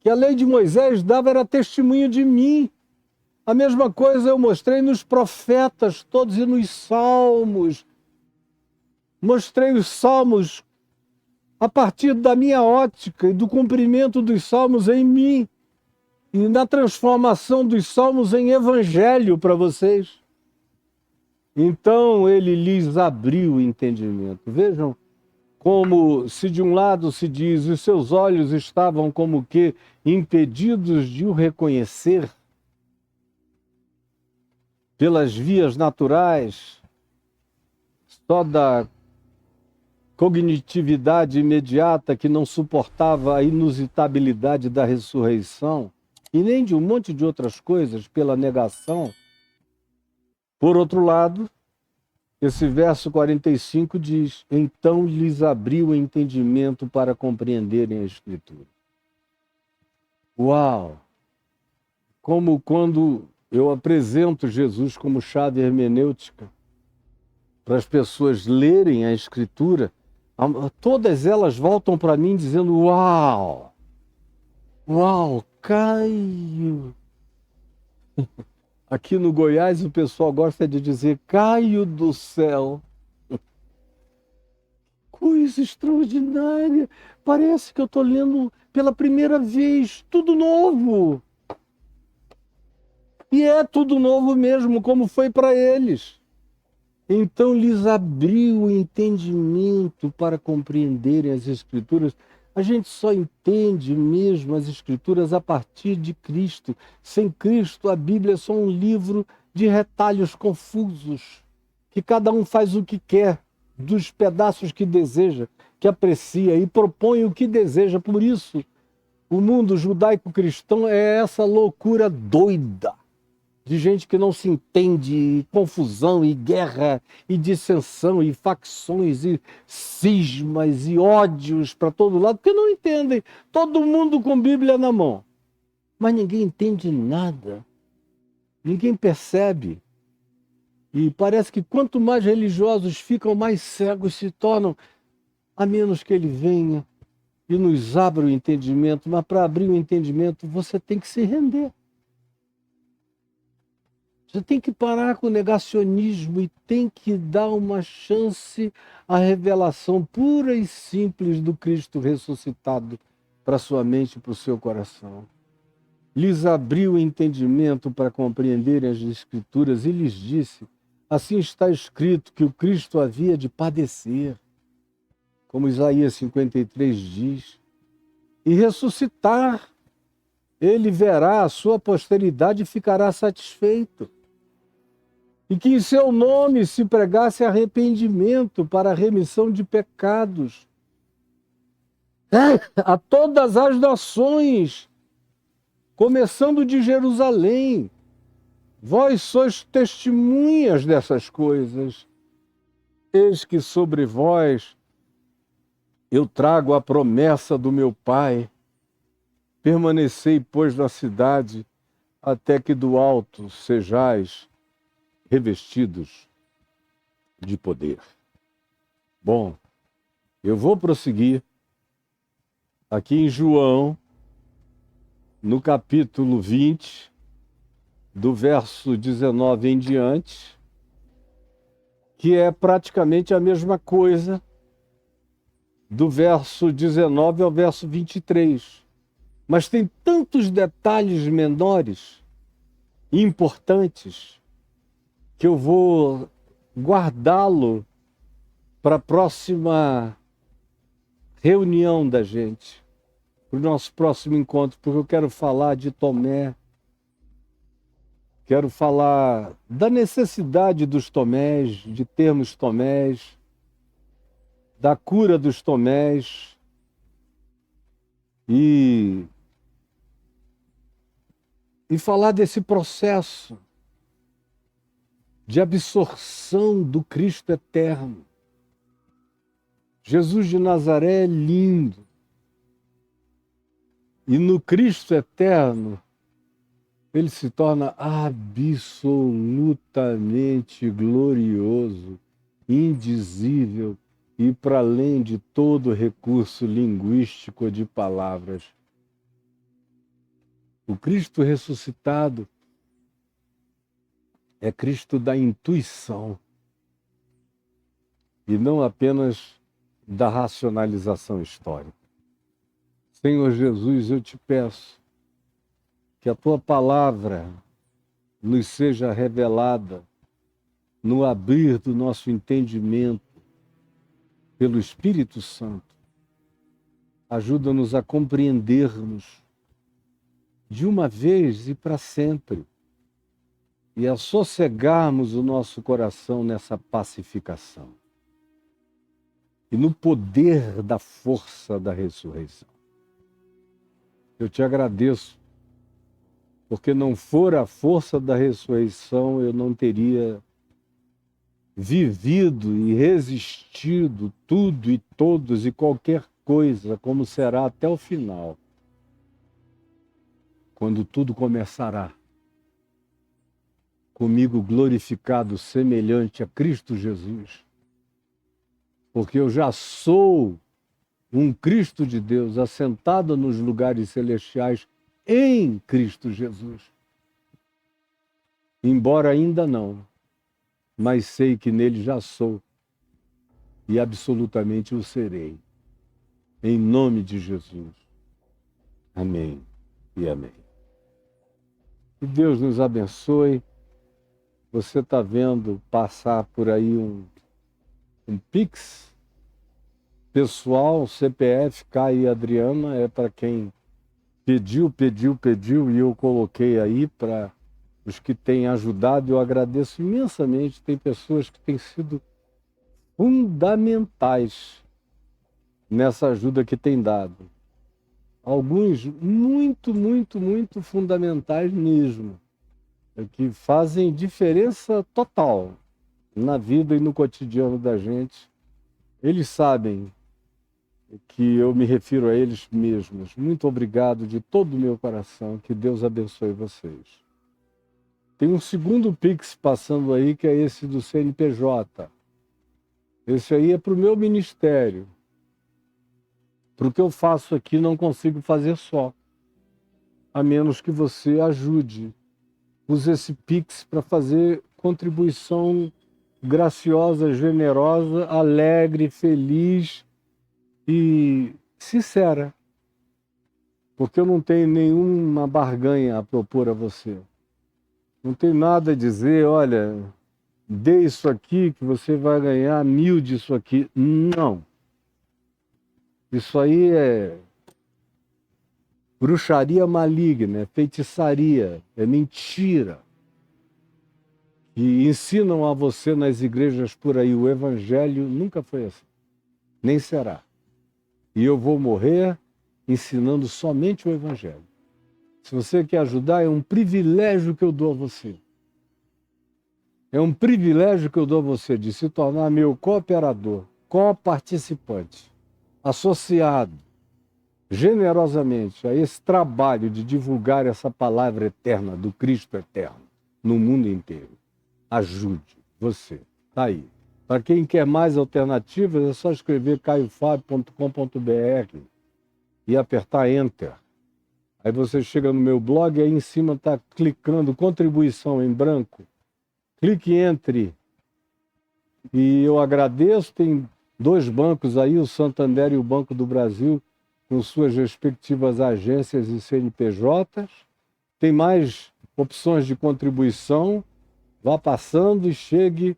que a lei de Moisés dava era testemunho de mim. A mesma coisa eu mostrei nos profetas todos e nos salmos. Mostrei os salmos a partir da minha ótica e do cumprimento dos salmos em mim e na transformação dos salmos em evangelho para vocês. Então ele lhes abriu o entendimento. Vejam como, se de um lado se diz, os seus olhos estavam como que impedidos de o reconhecer, pelas vias naturais, só da cognitividade imediata que não suportava a inusitabilidade da ressurreição, e nem de um monte de outras coisas, pela negação. Por outro lado, esse verso 45 diz: então lhes abriu o entendimento para compreenderem a Escritura. Uau! Como quando eu apresento Jesus como chave hermenêutica para as pessoas lerem a Escritura, todas elas voltam para mim dizendo: uau! Uau, Caio! Aqui no Goiás o pessoal gosta de dizer Caio do céu. Coisa extraordinária! Parece que eu estou lendo pela primeira vez, tudo novo. E é tudo novo mesmo, como foi para eles. Então lhes abriu o entendimento para compreenderem as Escrituras. A gente só entende mesmo as Escrituras a partir de Cristo. Sem Cristo, a Bíblia é só um livro de retalhos confusos, que cada um faz o que quer, dos pedaços que deseja, que aprecia e propõe o que deseja. Por isso, o mundo judaico-cristão é essa loucura doida de gente que não se entende, confusão e guerra e dissensão e facções e cismas e ódios para todo lado, porque não entendem. Todo mundo com Bíblia na mão, mas ninguém entende nada, ninguém percebe. E parece que quanto mais religiosos ficam, mais cegos se tornam, a menos que ele venha e nos abra o entendimento. Mas para abrir o entendimento, você tem que se render. Você tem que parar com o negacionismo e tem que dar uma chance à revelação pura e simples do Cristo ressuscitado para sua mente e para o seu coração. Lhes abriu o entendimento para compreenderem as Escrituras e lhes disse: assim está escrito que o Cristo havia de padecer, como Isaías 53 diz, e ressuscitar. Ele verá a sua posteridade e ficará satisfeito. e que em seu nome se pregasse arrependimento para a remissão de pecados a todas as nações, começando de Jerusalém. Vós sois testemunhas dessas coisas. Eis que sobre vós eu trago a promessa do meu Pai. Permanecei, pois, na cidade, até que do alto sejais revestidos de poder. Bom, eu vou prosseguir aqui em João, no capítulo 20, do verso 19 em diante, que é praticamente a mesma coisa do verso 19 ao verso 23. Mas tem tantos detalhes menores e importantes que eu vou guardá-lo para a próxima reunião da gente, para o nosso próximo encontro, porque eu quero falar de Tomé, quero falar da necessidade dos Tomés, de termos Tomés, da cura dos Tomés e falar desse processo de absorção do Cristo eterno. Jesus de Nazaré é lindo. E no Cristo eterno, ele se torna absolutamente glorioso, indizível e para além de todo recurso linguístico de palavras. O Cristo ressuscitado é Cristo da intuição e não apenas da racionalização histórica. Senhor Jesus, eu te peço que a tua palavra nos seja revelada no abrir do nosso entendimento pelo Espírito Santo. Ajuda-nos a compreendermos de uma vez e para sempre e a sossegarmos o nosso coração nessa pacificação e no poder da força da ressurreição. Eu te agradeço, porque não fora a força da ressurreição, eu não teria vivido e resistido tudo e todos e qualquer coisa, como será até o final, quando tudo começará comigo glorificado, semelhante a Cristo Jesus, porque eu já sou um Cristo de Deus assentado nos lugares celestiais em Cristo Jesus. Embora ainda não, mas sei que nele já sou e absolutamente o serei. Em nome de Jesus. Amém e amém. Que Deus nos abençoe. Você está vendo passar por aí um Pix pessoal, CPF, Caio Adriana, é para quem pediu, e eu coloquei aí para os que têm ajudado. Eu agradeço imensamente. Tem pessoas que têm sido fundamentais nessa ajuda que tem dado. Alguns muito fundamentais mesmo, que fazem diferença total na vida e no cotidiano da gente. Eles sabem que eu me refiro a eles mesmos. Muito obrigado de todo o meu coração. Que Deus abençoe vocês. Tem um segundo Pix passando aí, que é esse do CNPJ. Esse aí é para o meu ministério. Para o que eu faço aqui, não consigo fazer só, a menos que você ajude. Use esse Pix para fazer contribuição graciosa, generosa, alegre, feliz e sincera. Porque eu não tenho nenhuma barganha a propor a você. Não tenho nada a dizer, olha, dê isso aqui que você vai ganhar 1000 disso aqui. Não. Isso aí é bruxaria maligna, é feitiçaria, é mentira. que ensinam a você nas igrejas por aí. O evangelho nunca foi assim, nem será. E eu vou morrer ensinando somente o evangelho. Se você quer ajudar, é um privilégio que eu dou a você. É um privilégio que eu dou a você de se tornar meu cooperador, coparticipante, associado generosamente a esse trabalho de divulgar essa palavra eterna do Cristo eterno no mundo inteiro. Ajude você. Está aí. Para quem quer mais alternativas, é só escrever caiofabio.com.br e apertar Enter. Aí você chega no meu blog e aí em cima está clicando contribuição em branco. Clique entre. E eu agradeço. Tem 2 bancos aí, o Santander e o Banco do Brasil, com suas respectivas agências e CNPJs. Tem mais opções de contribuição. Vá passando e chegue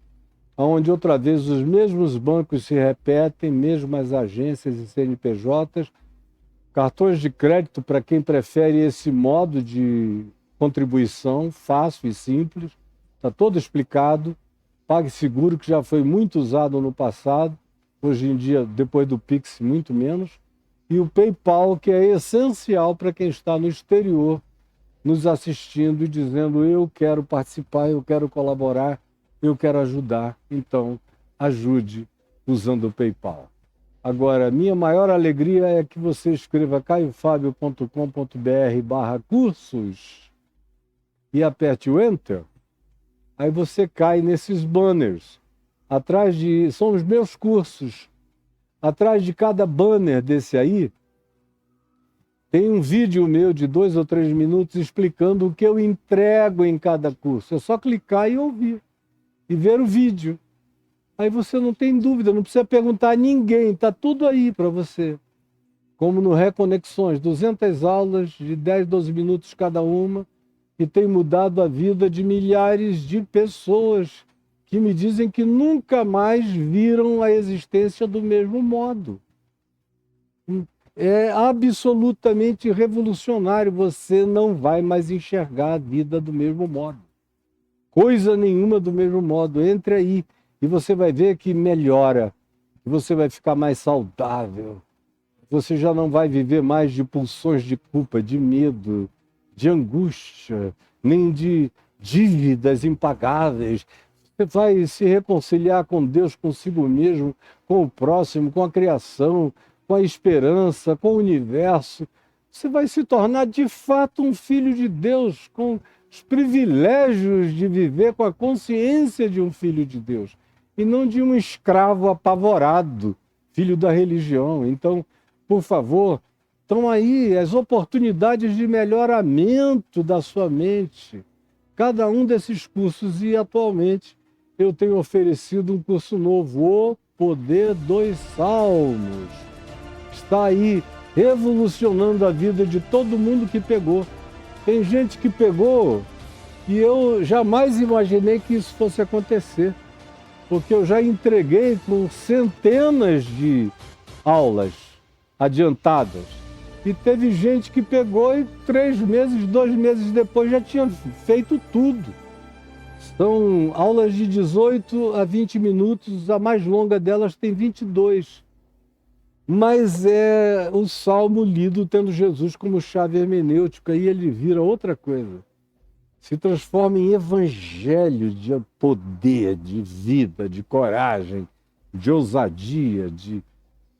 aonde outra vez os mesmos bancos se repetem, mesmas agências e CNPJs, cartões de crédito para quem prefere esse modo de contribuição, fácil e simples, está todo explicado. PagSeguro, que já foi muito usado no passado, hoje em dia, depois do Pix, muito menos. E o PayPal, que é essencial para quem está no exterior, nos assistindo e dizendo: eu quero participar, eu quero colaborar, eu quero ajudar. Então, ajude usando o PayPal. Agora, minha maior alegria é que você escreva caiofabio.com.br/cursos e aperte o Enter. Aí você cai nesses banners. São os meus cursos. Atrás de cada banner desse aí, tem um vídeo meu de 2 ou 3 minutos explicando o que eu entrego em cada curso. É só clicar e ouvir. E ver o vídeo. Aí você não tem dúvida, não precisa perguntar a ninguém. Está tudo aí para você. Como no Reconexões, 200 aulas de 10, 12 minutos cada uma, que tem mudado a vida de milhares de pessoas que me dizem que nunca mais viram a existência do mesmo modo. É absolutamente revolucionário. Você não vai mais enxergar a vida do mesmo modo. Coisa nenhuma do mesmo modo. Entre aí e você vai ver que melhora. Você vai ficar mais saudável. Você já não vai viver mais de pulsões de culpa, de medo, de angústia, nem de dívidas impagáveis. Você vai se reconciliar com Deus, consigo mesmo, com o próximo, com a criação, com a esperança, com o universo. Você vai se tornar de fato um filho de Deus, com os privilégios de viver com a consciência de um filho de Deus e não de um escravo apavorado, filho da religião. Então, por favor, estão aí as oportunidades de melhoramento da sua mente. Cada um desses cursos, e atualmente eu tenho oferecido um curso novo, O Poder dos Salmos. Está aí revolucionando a vida de todo mundo que pegou. Tem gente que pegou e eu jamais imaginei que isso fosse acontecer, porque eu já entreguei com centenas de aulas adiantadas. E teve gente que pegou e 3 meses, 2 meses depois já tinha feito tudo. São aulas de 18 a 20 minutos, a mais longa delas tem 22. Mas é o salmo lido tendo Jesus como chave hermenêutica, e ele vira outra coisa. Se transforma em evangelho de poder, de vida, de coragem, de ousadia, de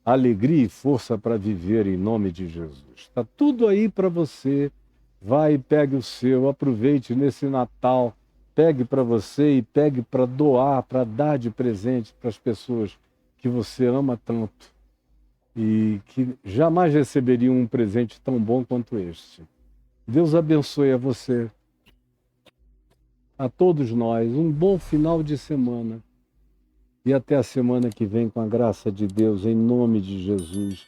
alegria e força para viver em nome de Jesus. Está tudo aí para você. Vai e pegue o seu, aproveite nesse Natal, pegue para você e pegue para doar, para dar de presente para as pessoas que você ama tanto e que jamais receberiam um presente tão bom quanto este. Deus abençoe a você, a todos nós, um bom final de semana. E até a semana que vem, com a graça de Deus, em nome de Jesus.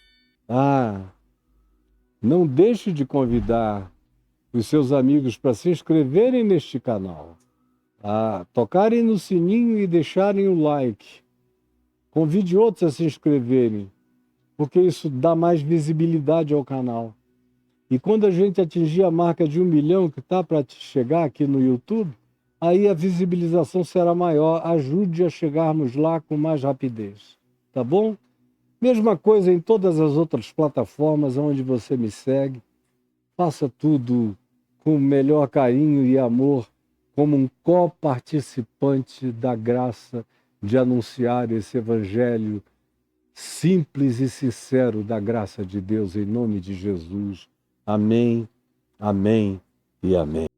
Não deixe de convidar os seus amigos para se inscreverem neste canal, a tocarem no sininho e deixarem o like. Convide outros a se inscreverem, porque isso dá mais visibilidade ao canal. E quando a gente atingir a marca de 1 milhão, que está para chegar aqui no YouTube, aí a visibilização será maior. Ajude a chegarmos lá com mais rapidez, tá bom? Mesma coisa em todas as outras plataformas onde você me segue. Faça tudo com o melhor carinho e amor, como um coparticipante da graça de anunciar esse evangelho simples e sincero da graça de Deus, em nome de Jesus. Amém, amém e amém.